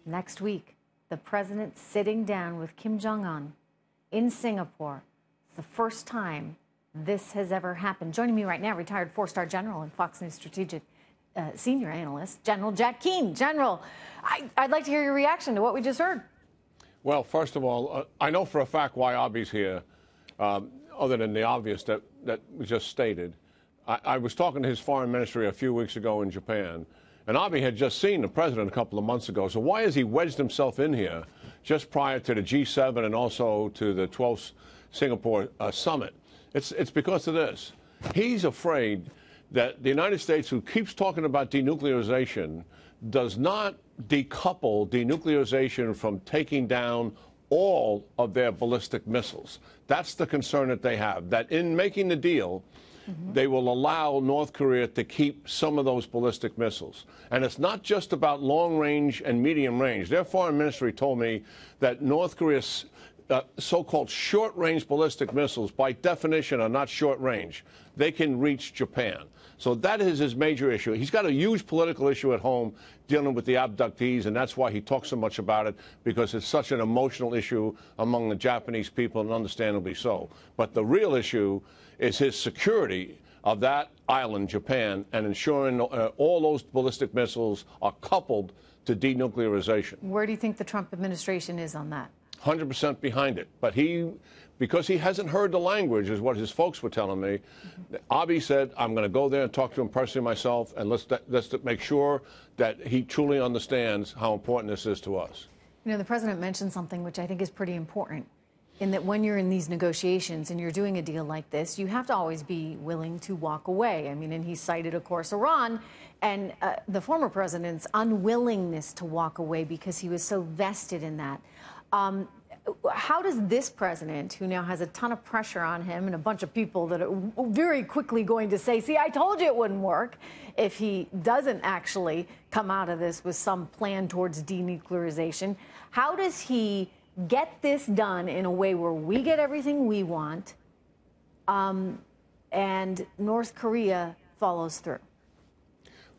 Next week, the president sitting down with Kim Jong-un in Singapore. It's the first time this has ever happened. Joining me right now, retired four-star general and Fox News strategic senior analyst, General Jack Keane. General, I'd like to hear your reaction to what we just heard. Well, first of all, I know for a fact why Abi's here, other than the obvious that we just stated. I was talking to his foreign ministry a few weeks ago in Japan, and Abe had just seen the president a couple of months ago. So why has he wedged himself in here just prior to the G7 and also to the 12th Singapore summit? It's because of this. He's afraid that the United States, who keeps talking about denuclearization, does not decouple denuclearization from taking down all of their ballistic missiles. That's the concern that they have, that in making the deal, they will allow North Korea to keep some of those ballistic missiles. And it's not just about long range and medium range. Their foreign ministry told me that North Korea's so-called short-range ballistic missiles, by definition, are not short-range. They can reach Japan. So that is his major issue. He's got a huge political issue at home dealing with the abductees, and that's why he talks so much about it, because it's such an emotional issue among the Japanese people, and understandably so. But the real issue is his security of that island, Japan, and ensuring all those ballistic missiles are coupled to denuclearization. Where do you think the Trump administration is on that? 100% behind it. But because he hasn't heard the language, is what his folks were telling me, Abe said, I'm going to go there and talk to him personally myself, and let's make sure that he truly understands how important this is to us. You know, the president mentioned something which I think is pretty important, in that when you're in these negotiations and you're doing a deal like this, you have to always be willing to walk away. I mean, and he cited, of course, Iran and the former president's unwillingness to walk away because he was so vested in that. How does this president, who now has a ton of pressure on him and a bunch of people that are very quickly going to say, see, I told you it wouldn't work, if he doesn't actually come out of this with some plan towards denuclearization, how does he get this done in a way where we get everything we want and North Korea follows through?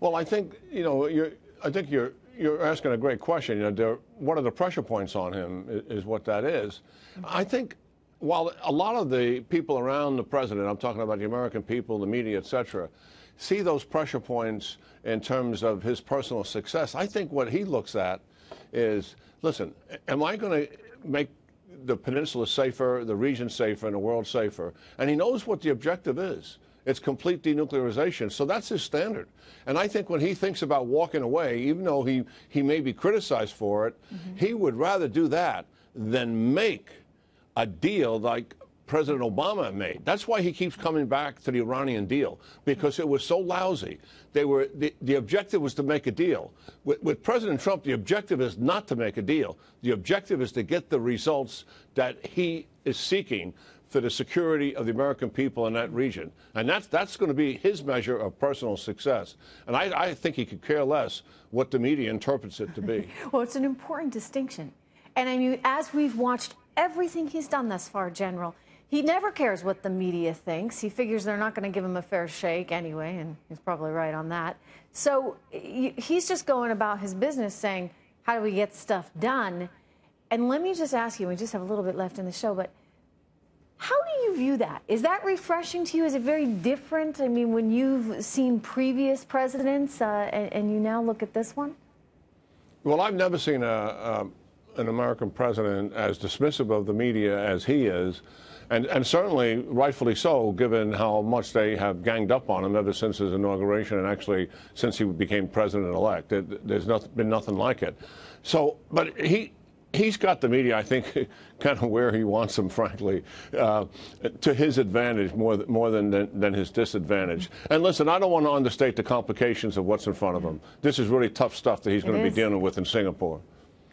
Well, I think, you know, you're asking a great question. You know, what are the pressure points on him is what that is. I think while a lot of the people around the president, I'm talking about the American people, the media, et cetera, see those pressure points in terms of his personal success, I think what he looks at is, listen, am I going to make the peninsula safer, the region safer, and the world safer? And he knows what the objective is. It's complete denuclearization. So that's his standard. And I think when he thinks about walking away, even though he may be criticized for it, he would rather do that than make a deal like President Obama made. That's why he keeps coming back to the Iranian deal, because it was so lousy. The objective was to make a deal. With President Trump, the objective is not to make a deal. The objective is to get the results that he is seeking for the security of the American people in that region. And that's going to be his measure of personal success. And I think he could care less what the media interprets it to be. Well, it's an important distinction. And I mean, as we've watched everything he's done thus far, General, he never cares what the media thinks. He figures they're not going to give him a fair shake anyway, and he's probably right on that. So he's just going about his business saying, how do we get stuff done? And let me just ask you, we just have a little bit left in the show, but how do you view that? Is that refreshing to you? Is it very different? I mean, when you've seen previous presidents and you now look at this one? Well, I've never seen an American president as dismissive of the media as he is, and certainly rightfully so, given how much they have ganged up on him ever since his inauguration and actually since he became president-elect. There's been nothing like it. So, but he's got the media, I think, kind of where he wants them, frankly, to his advantage more than his disadvantage. And listen, I don't want to understate the complications of what's in front of him. This is really tough stuff that he's going to be dealing with in Singapore.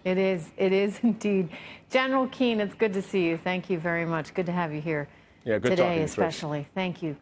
It is indeed. General Keane, it's good to see you. Thank you very much. Good to have you here today, especially. Thank you.